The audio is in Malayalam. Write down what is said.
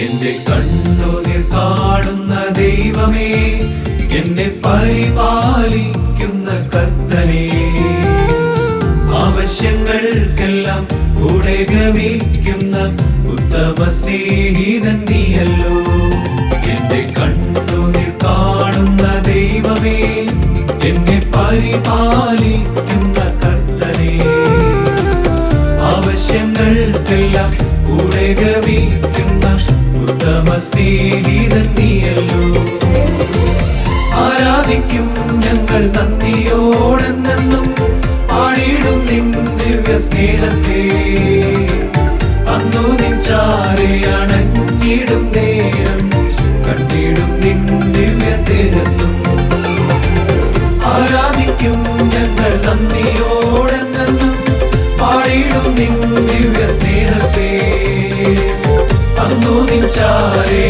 എന്റെ കണ്ണുനീർ കാണുന്ന ദൈവമേ, എന്നെ പരിപാലിക്കുന്ന കർത്തനേ, ആവശ്യങ്ങൾക്കെല്ലാം കൂടെ ഗമിക്കുന്ന ഉത്തമ സ്നേഹിതൻ നീയല്ലോ. എന്റെ കണ്ണുനീർ കാണുന്ന ദൈവമേ, എന്നെ പരിപാലിക്കുന്ന കർത്തനേ, ആവശ്യങ്ങൾക്കെല്ലാം കൂടെ ഗമിക്കുന്ന ഉത്തമ സ്നേഹിതൻ നീയല്ലോ. ആരാധിക്കും ഞങ്ങൾ നന്ദിയോടെന്നും, പാടിയിടും നിൻ ദിവ്യ സ്നേഹത്തെ. അന്നു നിൻ ചാരെ അണഞ്ഞിടും നേരം കണ്ടിടും നിൻ ദിവ്യ തേജസ്സും. ആരാധിക്കും ഞങ്ങൾ നന്ദിയോടെന്നും, പാടിയിടും നിൻ ദിവ്യ സ്നേഹത്തെ. അന്നു നിൻ ചാരെ